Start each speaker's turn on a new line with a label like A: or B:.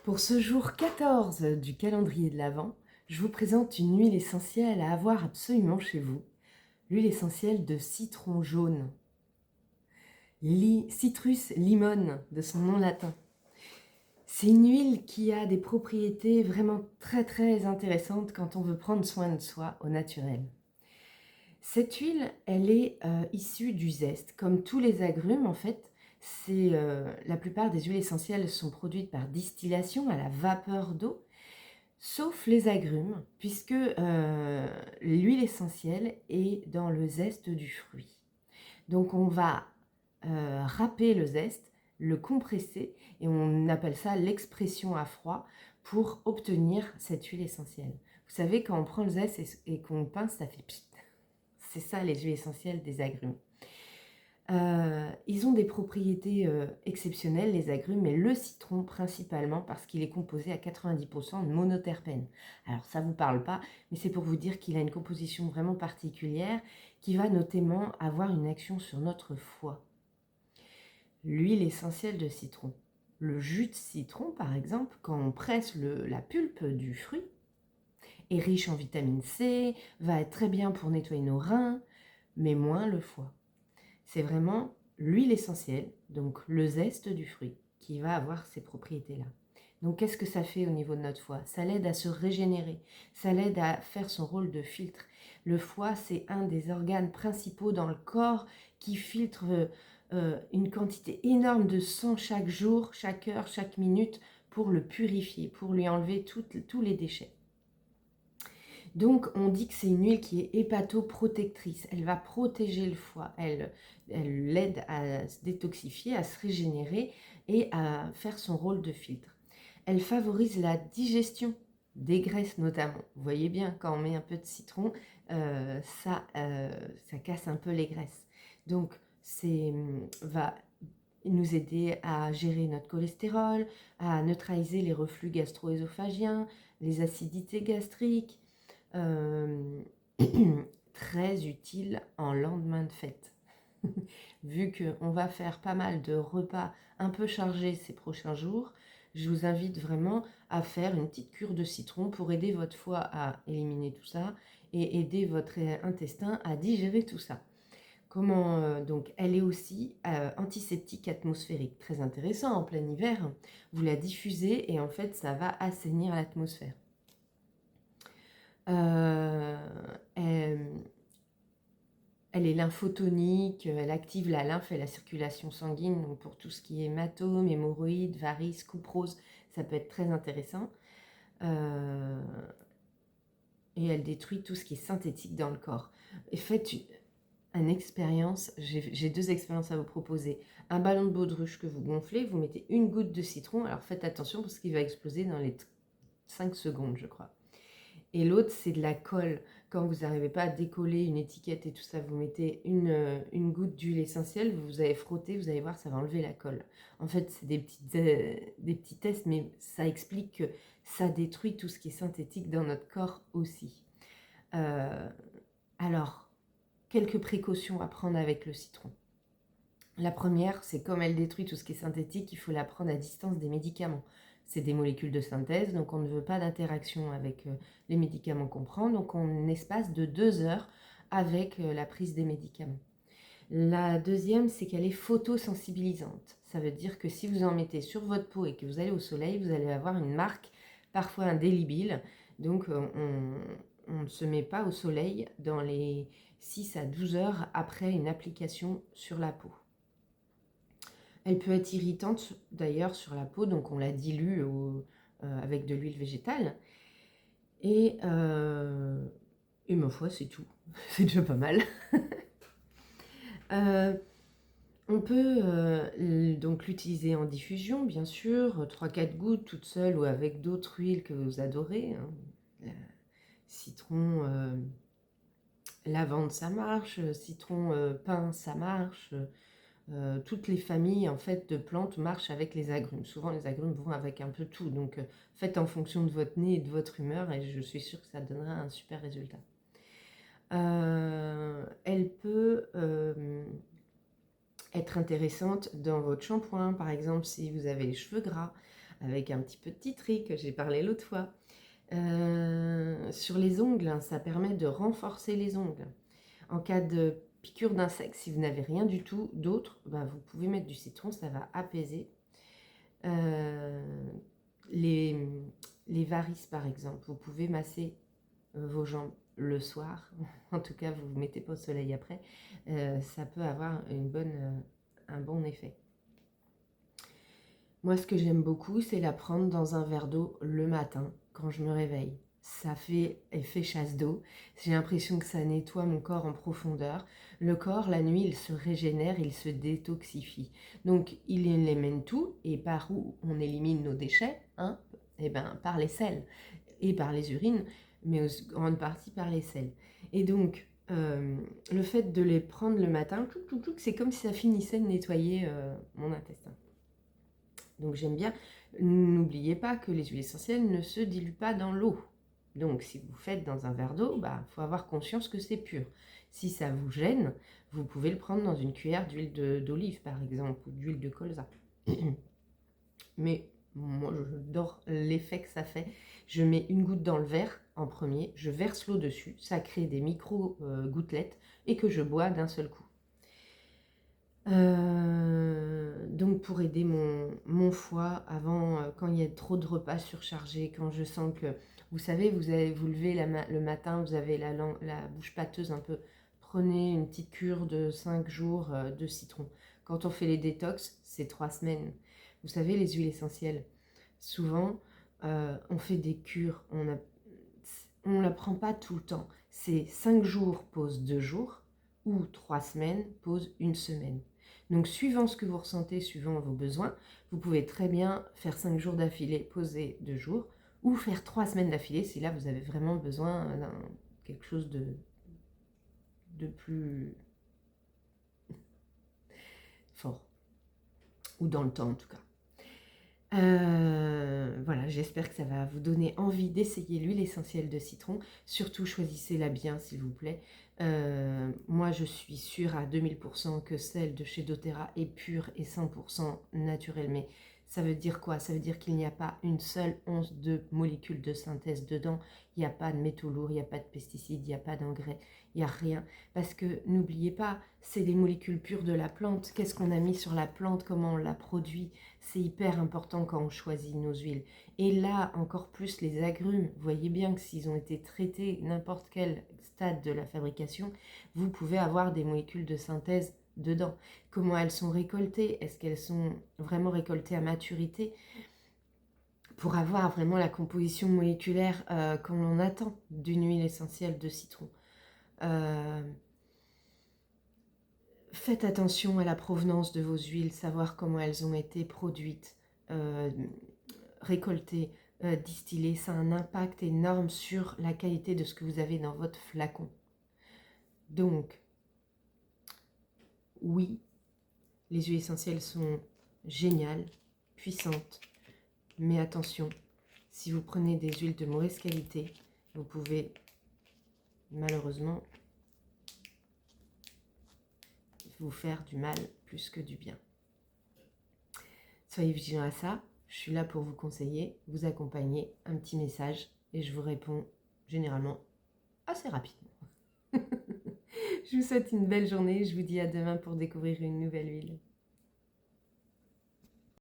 A: Pour ce jour 14 du calendrier de l'Avent, je vous présente une huile essentielle à avoir absolument chez vous. L'huile essentielle de citron jaune. Citrus limone de son nom latin. C'est une huile qui a des propriétés vraiment très intéressantes quand on veut prendre soin de soi au naturel. Cette huile, elle est issue du zeste. Comme tous les agrumes, en fait, la plupart des huiles essentielles sont produites par distillation à la vapeur d'eau, sauf les agrumes, puisque l'huile essentielle est dans le zeste du fruit. Donc on va râper le zeste, le compresser, et on appelle ça l'expression à froid pour obtenir cette huile essentielle. Vous savez, quand on prend le zeste et qu'on pince, ça fait pchit. C'est ça les huiles essentielles des agrumes. Ils ont des propriétés exceptionnelles, les agrumes, mais le citron principalement parce qu'il est composé à 90% de monoterpènes. Alors ça ne vous parle pas, mais c'est pour vous dire qu'il a une composition vraiment particulière qui va notamment avoir une action sur notre foie. L'huile essentielle de citron. Le jus de citron, par exemple, quand on presse la pulpe du fruit, est riche en vitamine C, va être très bien pour nettoyer nos reins, mais moins le foie. C'est vraiment l'huile essentielle, donc le zeste du fruit, qui va avoir ces propriétés-là. Donc qu'est-ce que ça fait au niveau de notre foie? Ça l'aide à se régénérer, ça l'aide à faire son rôle de filtre. Le foie, c'est un des organes principaux dans le corps qui filtre une quantité énorme de sang chaque jour, chaque heure, chaque minute pour le purifier, pour lui enlever tous les déchets. Donc, on dit que c'est une huile qui est hépatoprotectrice. Elle va protéger le foie. Elle l'aide à se détoxifier, à se régénérer et à faire son rôle de filtre. Elle favorise la digestion des graisses notamment. Vous voyez bien, quand on met un peu de citron, ça casse un peu les graisses. Donc, va nous aider à gérer notre cholestérol, à neutraliser les reflux gastro-œsophagiens, les acidités gastriques. Très utile en lendemain de fête. Vu qu'on va faire pas mal de repas un peu chargés ces prochains jours, je vous invite vraiment à faire une petite cure de citron pour aider votre foie à éliminer tout ça et aider votre intestin à digérer tout ça. Donc elle est aussi antiseptique atmosphérique, très intéressant en plein hiver. Vous la diffusez et en fait ça va assainir l'atmosphère. Elle est lymphotonique, elle active la lymphe et la circulation sanguine, donc pour tout ce qui est hématomes, hémorroïdes, varices, couperose, ça peut être très intéressant. Et elle détruit tout ce qui est synthétique dans le corps. Et faites une expérience, j'ai 2 expériences à vous proposer. Un ballon de baudruche que vous gonflez, vous mettez une goutte de citron, alors faites attention parce qu'il va exploser dans les 5 secondes, je crois. Et l'autre, c'est de la colle. Quand vous n'arrivez pas à décoller une étiquette et tout ça, vous mettez une goutte d'huile essentielle, vous allez frotter, vous allez voir, ça va enlever la colle. En fait, c'est des petits tests, mais ça explique que ça détruit tout ce qui est synthétique dans notre corps aussi. Alors, quelques précautions à prendre avec le citron. La première, c'est comme elle détruit tout ce qui est synthétique, il faut la prendre à distance des médicaments. C'est des molécules de synthèse, donc on ne veut pas d'interaction avec les médicaments qu'on prend, donc on espace de 2 heures avec la prise des médicaments. La deuxième, c'est qu'elle est photosensibilisante. Ça veut dire que si vous en mettez sur votre peau et que vous allez au soleil, vous allez avoir une marque, parfois indélébile. Donc on ne se met pas au soleil dans les 6 à 12 heures après une application sur la peau. Elle peut être irritante d'ailleurs sur la peau, donc on la dilue avec de l'huile végétale. Et ma foi, c'est tout. C'est déjà pas mal. On peut donc l'utiliser en diffusion, bien sûr, 3-4 gouttes toute seule ou avec d'autres huiles que vous adorez. Citron, lavande, ça marche. Citron, pin, ça marche. Toutes les familles en fait de plantes marchent avec les agrumes. Souvent les agrumes vont avec un peu tout, donc faites en fonction de votre nez et de votre humeur et je suis sûre que ça donnera un super résultat. Elle peut être intéressante dans votre shampoing, par exemple si vous avez les cheveux gras. avec un petit peu de titri que j'ai parlé l'autre fois. Sur les ongles, hein, ça permet de renforcer les ongles. En cas de piqûre d'insectes, si vous n'avez rien du tout d'autre, bah, vous pouvez mettre du citron, ça va apaiser. Les, les varices, par exemple, vous pouvez masser vos jambes le soir. En tout cas, vous ne vous mettez pas au soleil après. Ça peut avoir un bon effet. Moi, ce que j'aime beaucoup, c'est la prendre dans un verre d'eau le matin, quand je me réveille. Ça fait effet chasse d'eau. J'ai l'impression que ça nettoie mon corps en profondeur. Le corps, la nuit, il se régénère, il se détoxifie. Donc, il élimine tout. Et par où on élimine nos déchets, hein? Eh ben, par les selles et par les urines, mais en grande partie par les selles. Et donc, le fait de les prendre le matin, c'est comme si ça finissait de nettoyer mon intestin. Donc j'aime bien. N'oubliez pas que les huiles essentielles ne se diluent pas dans l'eau. Donc si vous faites dans un verre d'eau, bah, faut avoir conscience que c'est pur. Si ça vous gêne, vous pouvez le prendre dans une cuillère d'huile d'olive par exemple, ou d'huile de colza. Mais moi j'adore l'effet que ça fait. Je mets une goutte dans le verre en premier, je verse l'eau dessus, ça crée des micro-gouttelettes et que je bois d'un seul coup. Donc pour aider mon foie avant, quand il y a trop de repas surchargés, quand je sens que, vous savez, vous levez le matin, vous avez la bouche pâteuse un peu, prenez une petite cure de 5 jours de citron. Quand on fait les détox, c'est 3 semaines. Vous savez, les huiles essentielles, souvent, on fait des cures, on ne la prend pas tout le temps. C'est 5 jours, pause 2 jours, ou 3 semaines, pause 1 semaine. Donc, suivant ce que vous ressentez, suivant vos besoins, vous pouvez très bien faire 5 jours d'affilée, poser 2 jours, ou faire 3 semaines d'affilée si là vous avez vraiment besoin d'un quelque chose de plus fort, ou dans le temps en tout cas. Voilà, j'espère que ça va vous donner envie d'essayer l'huile essentielle de citron. Surtout, choisissez-la bien, s'il vous plaît. Moi, je suis sûre à 2000% que celle de chez doTERRA est pure et 100% naturelle. Mais ça veut dire quoi? Ça veut dire qu'il n'y a pas une seule once de molécules de synthèse dedans. Il n'y a pas de métaux lourds, il n'y a pas de pesticides, il n'y a pas d'engrais, il n'y a rien. Parce que n'oubliez pas, c'est des molécules pures de la plante. Qu'est-ce qu'on a mis sur la plante? Comment on l'a produit? C'est hyper important quand on choisit nos huiles. Et là, encore plus les agrumes. Vous voyez bien que s'ils ont été traités n'importe quel stade de la fabrication, vous pouvez avoir des molécules de synthèse dedans. Comment elles sont récoltées? Est-ce qu'elles sont vraiment récoltées à maturité? Pour avoir vraiment la composition moléculaire qu'on attend d'une huile essentielle de citron. Faites attention à la provenance de vos huiles, savoir comment elles ont été produites, récoltées, distillées. Ça a un impact énorme sur la qualité de ce que vous avez dans votre flacon. Donc, oui, les huiles essentielles sont géniales, puissantes, mais attention, si vous prenez des huiles de mauvaise qualité, vous pouvez malheureusement vous faire du mal plus que du bien. Soyez vigilants à ça. Je suis là pour vous conseiller, vous accompagner, un petit message et je vous réponds généralement assez rapidement. Je vous souhaite une belle journée. Je vous dis à demain pour découvrir une nouvelle huile.